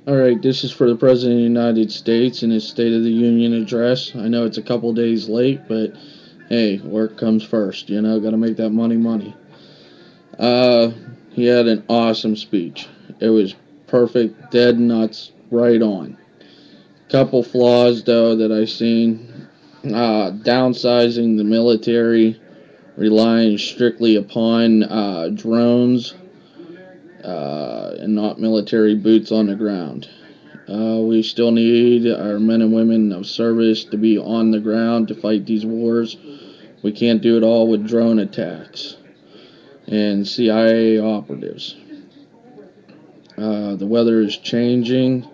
Alright, this is for the President of the United States in his State of the Union address. I know it's a couple days late, but hey, work comes first, gotta make that money. Uh, he had an awesome speech. It was perfect, dead nuts, right on. Couple flaws, though, that I seen. Downsizing the military, relying strictly upon drones and not military boots on the ground. We still need our men and women of service to be on the ground to fight these wars. We can't do it all with drone attacks and CIA operatives. The weather is changing.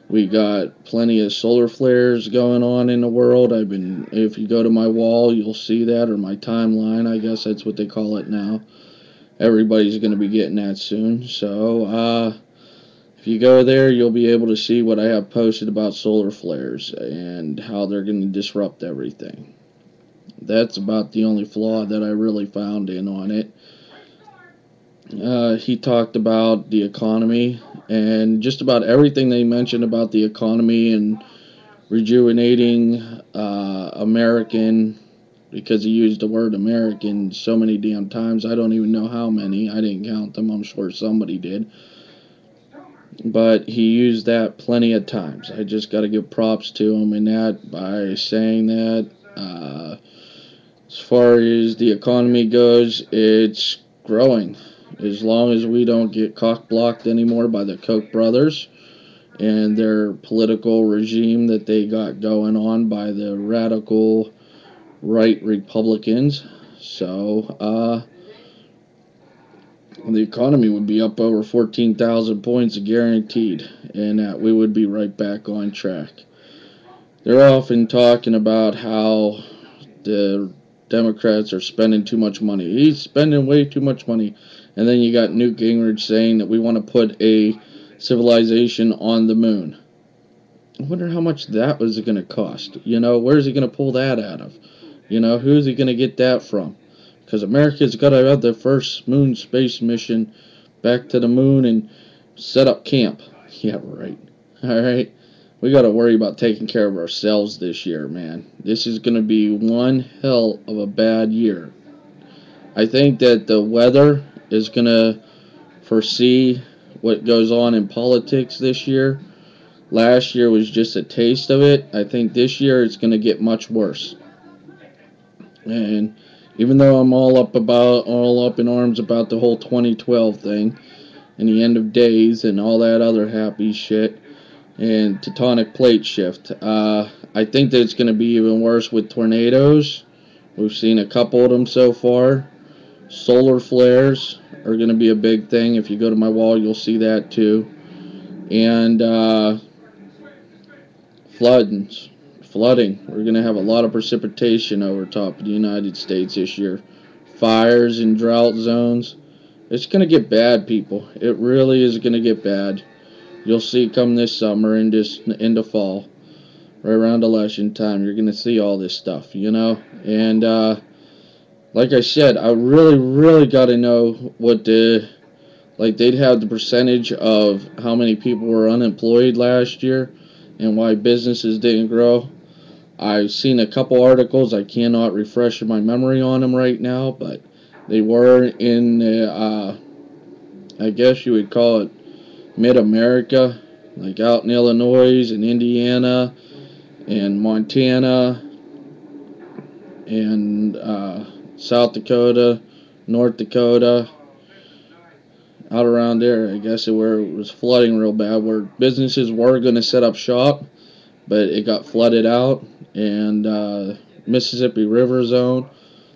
We got plenty of solar flares going on in the world. If you go to my wall, you'll see that, or my timeline, I guess that's what they call it now. Everybody's going to be getting that soon. So, if you go there, you'll be able to see what I have posted about solar flares and how they're going to disrupt everything. That's about the only flaw that I really found in on it. He talked about the economy and just about everything they mentioned about the economy and rejuvenating American, because he used the word American so many damn times. I don't even know how many. I didn't count them. I'm sure somebody did. But he used that plenty of times. I just got to give props to him in that by saying that. As far as the economy goes, it's growing. As long as we don't get cock-blocked anymore by the Koch brothers and their political regime that they got going on by the radical right Republicans. So, the economy would be up over 14,000 points guaranteed, and we would be right back on track. They're often talking about how the Democrats are spending too much money. He's spending way too much money. And then you got Newt Gingrich saying that we want to put a civilization on the moon. I wonder how much that was going to cost. Where's he going to pull that out of? Who's he going to get that from? Because America's got to have their first moon space mission back to the moon and set up camp. Yeah, right. Alright? We got to worry about taking care of ourselves this year, man. This is going to be one hell of a bad year. I think that the weather is going to foresee what goes on in politics this year. Last year was just a taste of it. I think this year it's going to get much worse. And even though I'm all up in arms about the whole 2012 thing and the end of days and all that other happy shit and tectonic plate shift, I think that it's going to be even worse with tornadoes. We've seen a couple of them so far. Solar flares are going to be a big thing. If you go to my wall, you'll see that too. And flooding. We're going to have a lot of precipitation over top of the United States this year. Fires in drought zones. It's going to get bad, people. It really is going to get bad. You'll see come this summer and just into fall, right around election time, you're going to see all this stuff, And like I said, I really got to know what they'd have the percentage of how many people were unemployed last year and why businesses didn't grow. I've seen a couple articles. I cannot refresh my memory on them right now, but they were in, I guess you would call it mid-America, like out in Illinois and Indiana and Montana and South Dakota, North Dakota, out around there, I guess, where it was flooding real bad, where businesses were going to set up shop, but it got flooded out. And Mississippi River Zone,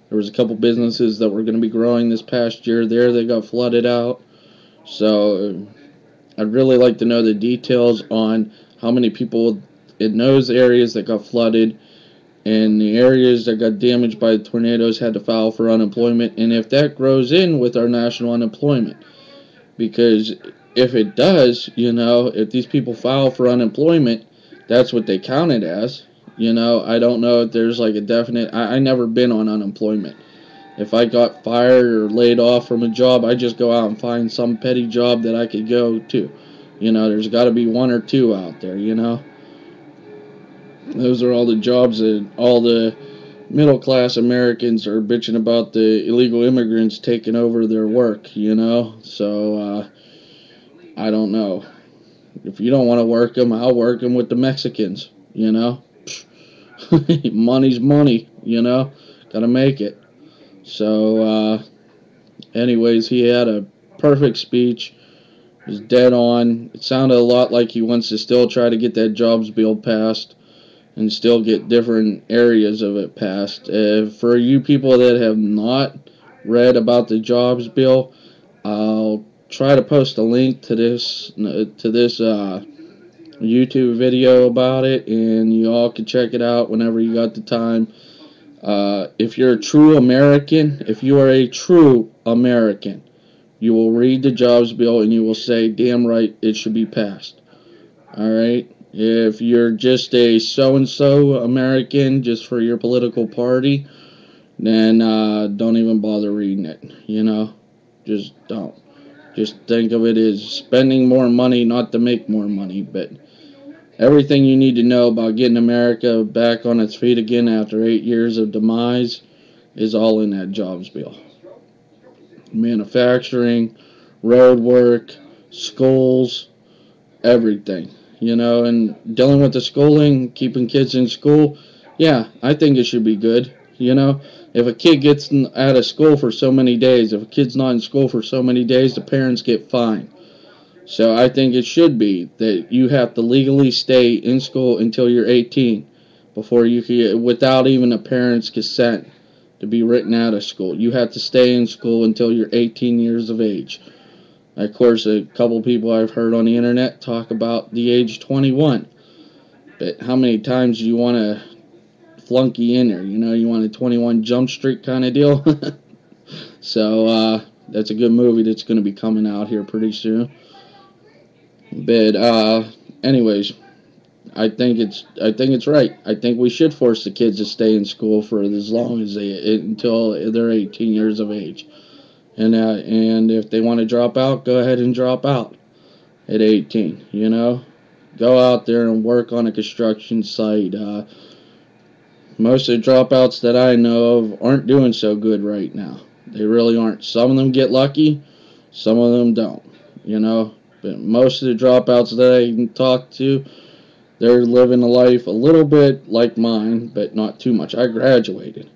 there was a couple businesses that were going to be growing this past year there. They got flooded out. So I'd really like to know the details on how many people in those areas that got flooded and the areas that got damaged by the tornadoes had to file for unemployment, and if that grows in with our national unemployment. Because if it does, if these people file for unemployment, that's what they count it as. I don't know if there's like a definite... I never been on unemployment. If I got fired or laid off from a job, I just go out and find some petty job that I could go to. You know, there's got to be one or two out there, you know. Those are all the jobs that all the middle class Americans are bitching about, the illegal immigrants taking over their work, you know. So, I don't know. If you don't want to work them, I'll work them with the Mexicans, you know. Money's money, you know. Gotta make it. So, anyways, he had a perfect speech. It was dead on. It sounded a lot like he wants to still try to get that jobs bill passed and still get different areas of it passed. For you people that have not read about the jobs bill, I'll try to post a link to this YouTube video about it, and you all can check it out whenever you got the time. If you're a true American, if you are a true American, you will read the jobs bill and you will say, damn right, it should be passed. Alright? If you're just a so-and-so American, just for your political party, then don't even bother reading it, you know? Just don't. Just think of it as spending more money not to make more money, but everything you need to know about getting America back on its feet again after 8 years of demise is all in that jobs bill. Manufacturing, road work, schools, everything. You know, and dealing with the schooling, keeping kids in school, yeah, I think it should be good. You know, if a kid gets out of school for so many days, if a kid's not in school for so many days, the parents get fined. So I think it should be that you have to legally stay in school until you're 18 before you can, without even a parent's consent, to be written out of school. You have to stay in school until you're 18 years of age. Of course, a couple people I've heard on the internet talk about the age 21. But how many times do you want to flunky in there? You know, you want a 21 Jump Street kind of deal? So, that's a good movie that's going to be coming out here pretty soon. But, anyways, I think it's right. I think we should force the kids to stay in school for as long as until they're 18 years of age. And if they want to drop out, go ahead and drop out at 18, you know. Go out there and work on a construction site. Most of the dropouts that I know of aren't doing so good right now. They really aren't. Some of them get lucky, some of them don't, you know. But most of the dropouts that I talk to, they're living a life a little bit like mine, but not too much. I graduated.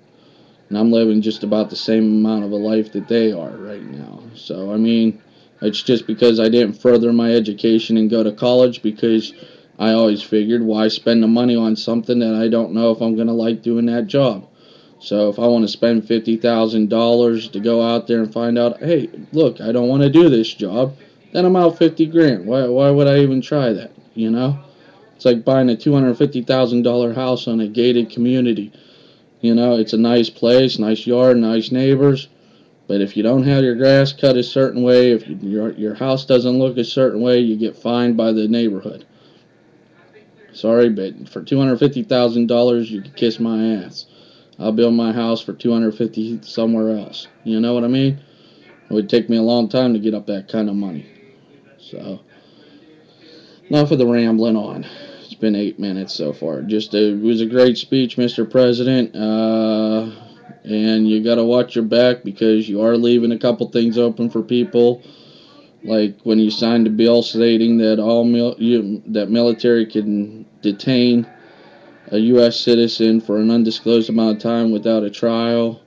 And I'm living just about the same amount of a life that they are right now. So, I mean, it's just because I didn't further my education and go to college, because I always figured, why spend the money on something that I don't know if I'm going to like doing that job? So if I want to spend $50,000 to go out there and find out, hey, look, I don't want to do this job, then I'm out 50 grand. Why would I even try that, you know? It's like buying a $250,000 house on a gated community. You know, it's a nice place, nice yard, nice neighbors. But if you don't have your grass cut a certain way, if your house doesn't look a certain way, you get fined by the neighborhood. Sorry, but for $250,000, you can kiss my ass. I'll build my house for $250,000 somewhere else. You know what I mean? It would take me a long time to get up that kind of money. So, enough of the rambling on. It's been 8 minutes so far. It was a great speech, Mr. President. And you got to watch your back, because you are leaving a couple things open for people. Like when you signed a bill stating that that military can detain a U.S. citizen for an undisclosed amount of time without a trial.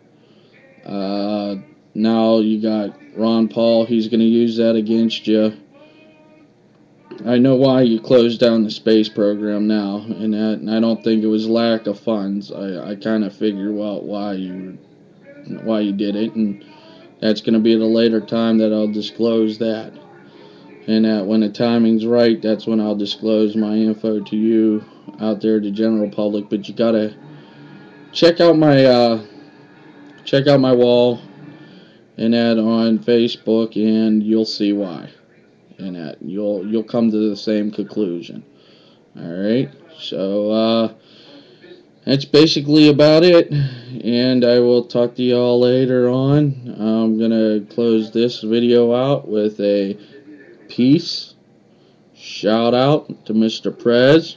Now you got Ron Paul. He's going to use that against you. I know why you closed down the space program now, and I don't think it was lack of funds. I kind of figured out why you did it, and that's going to be at a later time that I'll disclose that. And that when the timing's right, that's when I'll disclose my info to you out there, the general public. But you gotta check out my wall and that on Facebook, and you'll see why. And that you'll come to the same conclusion. All right. So that's basically about it, and I will talk to y'all later on. I'm gonna close this video out with a peace, Shout out to Mr. Prez.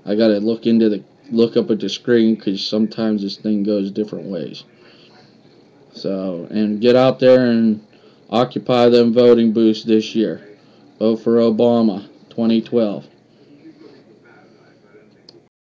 I gotta look up at the screen because sometimes this thing goes different ways. So, and get out there and occupy them voting booths this year. Vote for Obama 2012.